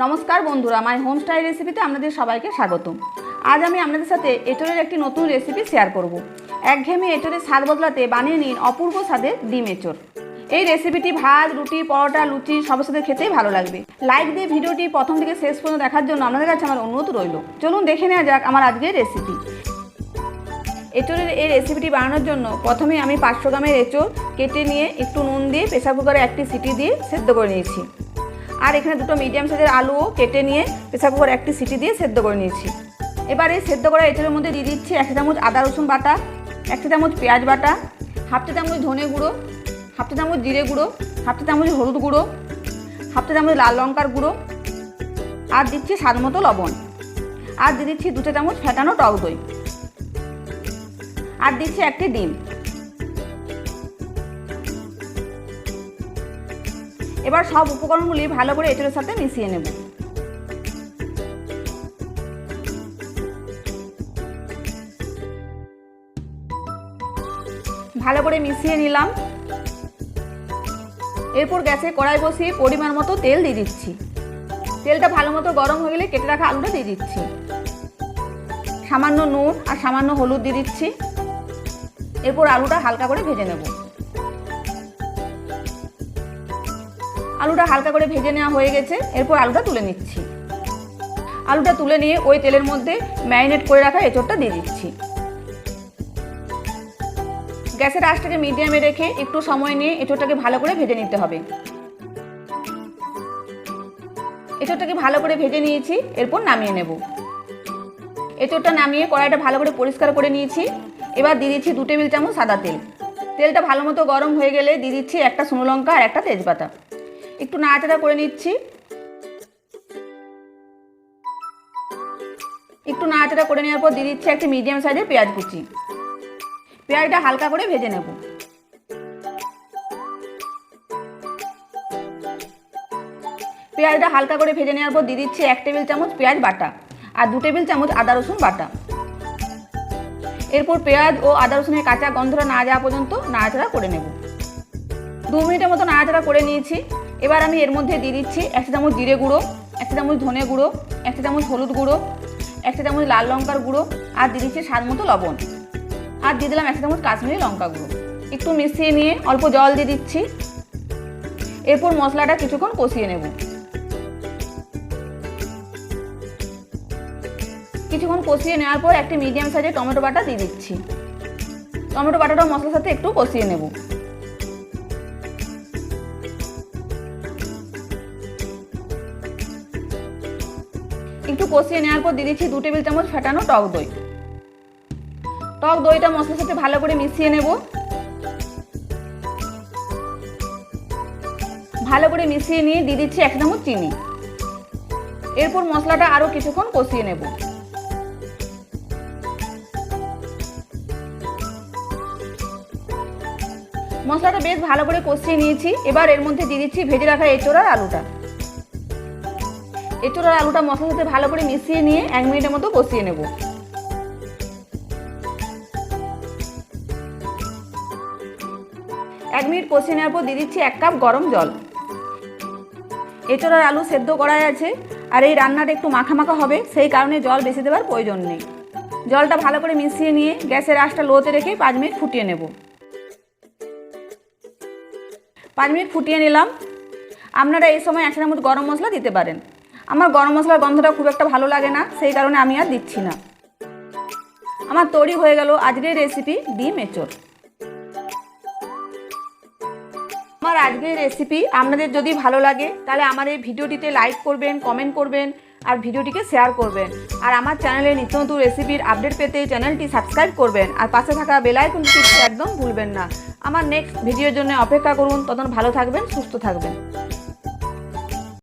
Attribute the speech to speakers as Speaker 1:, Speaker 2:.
Speaker 1: নমস্কার বন্ধুরা, my home style রেসিপিতে আপনাদের সবাইকে স্বাগত। আজ আমি আপনাদের সাথে এঁচোড়ের একটি নতুন রেসিপি শেয়ার করব। একঘেয়েমি এঁচোড়ের স্বাদ বদলাতে বানিয়ে নিন অপূর্ব স্বাদের ডিম এঁচোড়। এই রেসিপিটি ভাত, রুটি, পরোটা, লুচি সবার সাথে খেতেই ভালো লাগবে। লাইক দিয়ে ভিডিওটি প্রথম থেকে শেষ পর্যন্ত দেখার জন্য আপনাদের কাছে আমার অনুরোধ রইল। চলুন দেখে নেওয়া যাক আমার আজকের রেসিপি। এঁচোড়ের এই রেসিপিটি বানানোর জন্য প্রথমে আমি 500 গ্রামের এঁচোড় কেটে নিয়ে একটু নুন দিয়ে প্রেসার কুকারে একটি সিটি দিয়ে সেদ্ধ করে নিয়েছি। আর এখানে দুটো মিডিয়াম সাইজের আলুও কেটে নিয়ে প্রেসার কুকারে একটি সিটি দিয়ে সেদ্ধ করে নিয়েছি। এবার এই সেদ্ধ করা এঁচোড়ের মধ্যে দিয়ে দিচ্ছি 1 চামচ আদা রসুন বাটা, 1 চামচ পেঁয়াজ বাটা, 1/2 চামচ ধনে গুঁড়ো, 1/2 চামচ জিরে গুঁড়ো, 1/2 চামচ হলুদ গুঁড়ো, 1/2 চামচ লাল লঙ্কার গুঁড়ো, আর দিচ্ছি স্বাদ মতো লবণ, আর দিয়ে দিচ্ছি 2 চামচ ফেটানো টক দই, আর দিচ্ছি একটি ডিম। এবার সব উপকরণগুলি ভালো করে এঁচোড়ের সাথে মিশিয়ে নেব। ভালো করে মিশিয়ে নিলাম। এরপর গ্যাসে কড়াই বসিয়ে পরিমাণ মতো তেল দিয়ে দিচ্ছি। তেলটা ভালো মতো গরম হয়ে গেলে কেটে রাখা আলুটা দিয়ে দিচ্ছি। সামান্য নুন আর সামান্য হলুদ দিয়ে দিচ্ছি। এরপর আলুটা হালকা করে ভেজে নেব। আলুটা হালকা করে ভেজে নেওয়া হয়ে গেছে। এরপর আলুটা তুলে নিচ্ছি। আলুটা তুলে নিয়ে ওই তেলের মধ্যে ম্যারিনেট করে রাখা এঁচোড়টা দিয়ে দিচ্ছি। গ্যাসের আঁচটাকে মিডিয়ামে রেখে একটু সময় নিয়ে এঁচোড়টাকে ভালো করে ভেজে নিতে হবে। এঁচোড়টাকে ভালো করে ভেজে নিয়েছি। এরপর নামিয়ে নেব। এঁচোড়টা নামিয়ে কড়াইটা ভালো করে পরিষ্কার করে নিয়েছি। এবার দিয়ে দিচ্ছি 2 টেবিল চামচ সাদা তেল। তেলটা ভালো মতো গরম হয়ে গেলে দিয়ে দিচ্ছি একটা শুকনো লঙ্কা আর একটা তেজপাতা। একটু নাড়াচাড়া করে নিচ্ছি। একটু নাড়াচাড়া করে নেওয়ার পর দিয়ে দিচ্ছি একটা মিডিয়াম সাইজের পেঁয়াজ কুচি। পেঁয়াজটা হালকা করে ভেজে নেব। পেঁয়াজটা হালকা করে ভেজে নেওয়ার পর দিয়ে দিচ্ছি 1 টেবিল চামচ পেঁয়াজ বাটা আর 2 টেবিল চামচ আদা রসুন বাটা। এরপর পেঁয়াজ ও আদা রসুনের কাঁচা গন্ধটা না যাওয়া পর্যন্ত নাড়াচাড়া করে নেব। 2 মিনিটের মতো নাড়াচাড়া করে নিয়েছি। এবার আমি এর মধ্যে দিয়ে দিচ্ছি 1 চামচ জিরে গুঁড়ো, 1 চামচ ধনে গুঁড়ো, 1 চামচ হলুদ গুঁড়ো, 1 চামচ লাল লঙ্কার গুঁড়ো, আর দিয়ে দিচ্ছি স্বাদ মতো লবণ, আর দিয়ে দিলাম 1 চামচ কাশ্মীরি লঙ্কা গুঁড়ো। একটু মিশিয়ে নিয়ে অল্প জল দিয়ে দিচ্ছি। এরপর মশলাটা কিছুক্ষণ কষিয়ে নেব। কিছুক্ষণ কষিয়ে নেওয়ার পর একটি মিডিয়াম সাইজের টমেটো বাটা দিয়ে দিচ্ছি। টমেটো বাটাটা মশলার সাথে একটু কষিয়ে নেব। একটু কষিয়ে নেওয়ার পর দিয়ে দিচ্ছি 2 টেবিল চামচ ফেটানো টক দই। টক দইটা মশলার সাথে ভালো করে মিশিয়ে নেব। ভালো করে মিশিয়ে নিয়ে দিয়ে দিচ্ছি 1 চামচ চিনি। এরপর মশলাটা আরও কিছুক্ষণ কষিয়ে নেব। মশলাটা বেশ ভালো করে কষিয়ে নিয়েছি। এবার এর মধ্যে দিয়ে দিচ্ছি ভেজে রাখা এঁচোড় আর আলুটা। এঁচোড় আর আলুটা মশলার সাথে ভালো করে মিশিয়ে নিয়ে 1 মিনিটের মতো কষিয়ে নেব। 1 মিনিট কষিয়ে নেওয়ার পর দিয়ে দিচ্ছি 1 কাপ গরম জল। এঁচোড় আর আলু সেদ্ধ করাই আছে, আর এই রান্নাটা একটু মাখা মাখা হবে, সেই কারণে জল বেশি দেওয়ার প্রয়োজন নেই। জলটা ভালো করে মিশিয়ে নিয়ে গ্যাসের আঁচটা লোতে রেখে 5 মিনিট ফুটিয়ে নেব। 5 মিনিট ফুটিয়ে নিলাম। আপনারা এই সময় 1 চামচ গরম মশলা দিতে পারেন। আমার গরম মশলার গন্ধটা খুব একটা ভালো লাগে না, সেই কারণে আমি আর দিচ্ছি না। আমার তৈরি হয়ে গেল আজকের রেসিপি ডিম এঁচোড়। আমার আজকের রেসিপি আপনাদের যদি ভালো লাগে তাহলে আমার এই ভিডিওটিতে লাইক করবেন, কমেন্ট করবেন, আর ভিডিওটিকে শেয়ার করবেন। আর আমার চ্যানেলে নিত্য নতুন রেসিপির আপডেট পেতে চ্যানেলটি সাবস্ক্রাইব করবেন, আর পাশে থাকা বেল আইকনটি টিপতে একদম ভুলবেন না। আমার নেক্সট ভিডিওর জন্য অপেক্ষা করুন। তখন ভালো থাকবেন, সুস্থ থাকবেন।